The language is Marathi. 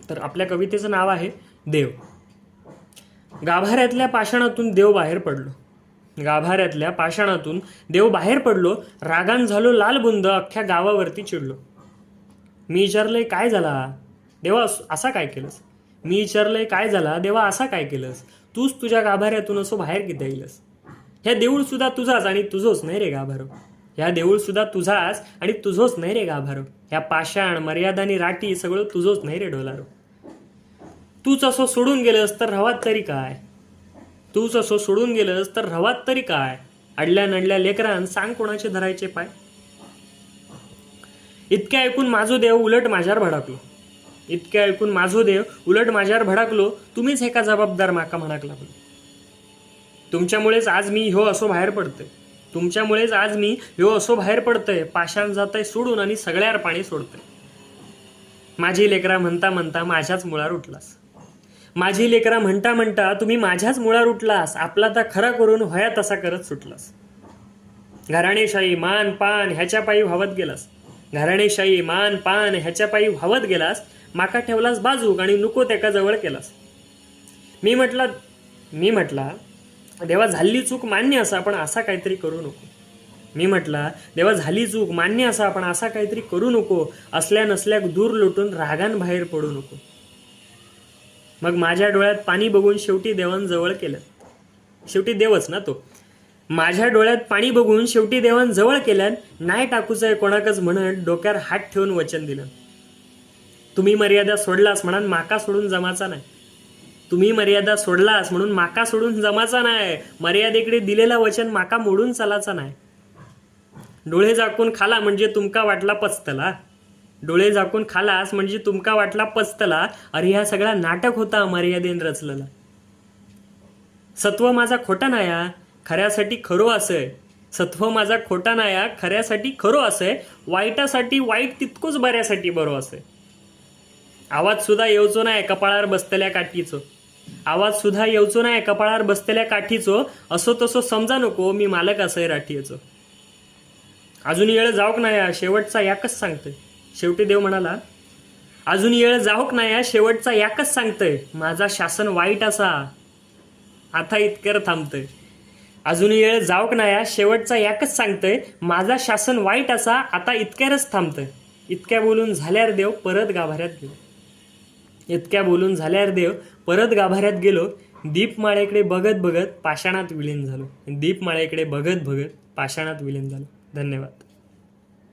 तर आपल्या कवितेचं नाव आहे देव. गाभाऱ्यातल्या पाषाणातून देव बाहेर पडलो, गाभाऱ्यातल्या पाषाणातून देव बाहेर पडलो, रागान झालो लाल बुंद, अख्ख्या गावावरती चिडलो. मी विचारलंय काय झाला देवा असा काय केलंस, मी विचारलंय काय झाला देवा असा काय केलंस, तूच तुझ्या गाभाऱ्यातून असं बाहेर किती येईलस. ह्या देऊळ सुद्धा तुझाच आणि तुझोच नाही रे गाभारो, ह्या देऊळ सुद्धा तुझाच आणि तुझोच नाही रे गाभारो, ह्या पाषाण मर्यादानी राटी सगळं तुझोच नाही रे डोलारो. तूच असं सोडून गेलंस तर रवात तरी काय, तूच असं सोडून गेलंस तर रवात तरी काय, अडल्या नडल्या लेकरान सांग कोणाचे धरायचे पाय. इतक्या ऐकून माझो देव उलट माझ्यावर भडकलो, इतक्या ऐकून माझो देव उलट माझ्यावर भडकलो, तुम्हीच एका जबाबदार माका म्हणाक लागलो. तुमच्यामुळेच आज मी ह्यो असो बाहेर पडतोय, तुमच्यामुळेच आज मी ह्यो असो बाहेर पडतोय, पाषाण जातंय सोडून आणि सगळ्यावर पाणी सोडतंय. माझी लेकरा म्हणता म्हणता माझ्याच मुळावर उठलास, माझी लेकरा म्हणता म्हणता तुम्ही माझ्याच मुळावर उठलास, आपला तर खरा करून होया तसा करत सुटलास. घराणेशाही मान पान ह्याच्या पायी व्हावत गेलास, घराणेशाही मान पान ह्याच्या पायी व्हावत गेलास, माका ठेवलास बाजूक आणि नको त्याका जवळ केलास. मी म्हटला देवा झाली चूक मान्य असा, पण असा काहीतरी करू नको. मी म्हटला देवा झाली चूक मान्य असा, पण असा काहीतरी करू नको, असल्या नसल्या दूर लोटून रागान बाहेर पडू नको. मग माझ्या डोळ्यात पाणी बघून शेवटी देवान जवळ केलं, शेवटी देवच ना तो. माझ्या डोळ्यात पाणी बघून शेवटी देवान जवळ केल्यान, नाही टाकूचंय कोणाकच म्हणत डोक्यावर हात ठेवून वचन दिलं. तुम्ही मर्यादा सोडलास म्हणून माका सोडून जमाचा नाही, तुम्ही मर्यादा सोडलास म्हणून माका सोडून जमाचा नाही, मर्यादेकडे दिलेलं वचन माका मोडून चालाचा नाही. डोळे झाकून खाला म्हणजे तुमका वाटला पचतला, डोळे झाकून खालास म्हणजे तुमका वाटला पचतला, अरे ह्या सगळा नाटक होता मर्यादेन रचलेला. सत्व माझा खोटा नाया खऱ्यासाठी खरो असय, सत्व माझा खोटा नाया खऱ्यासाठी खरो असय, वाईटासाठी वाईट तितकोच बऱ्यासाठी बरो असय. आवाज सुद्धा येवचो नाही कपाळावर बसतल्या काठीचो, आवाज सुद्धा येवचो नाही कपाळावर बसतल्या काठीचो, असो तसो समजा नको मी मालक असय राठीचो. अजून येळ जाऊक नाही शेवटचा याकच सांगतोय, शेवटी देव म्हणाला अजून येळ जाऊक नाही शेवटचा याकच सांगतोय, माझा शासन वाईट असा आता इतकर थांबतोय. अजून येळ जाऊक नाही शेवटचा याकच सांगतोय, माझा शासन वाईट असा आता इतक्यारच थांबतोय. इतक्या बोलून झाल्यावर देव परत गाभाऱ्यात गेलो, इतक्या बोलून झाल्यावर देव परत गाभाऱ्यात गेलो. दीपमाळेकडे बघत बघत पाषाणात विलीन झालो, दीपमाळेकडे बघत बघत पाषाणात विलीन झालो. धन्यवाद.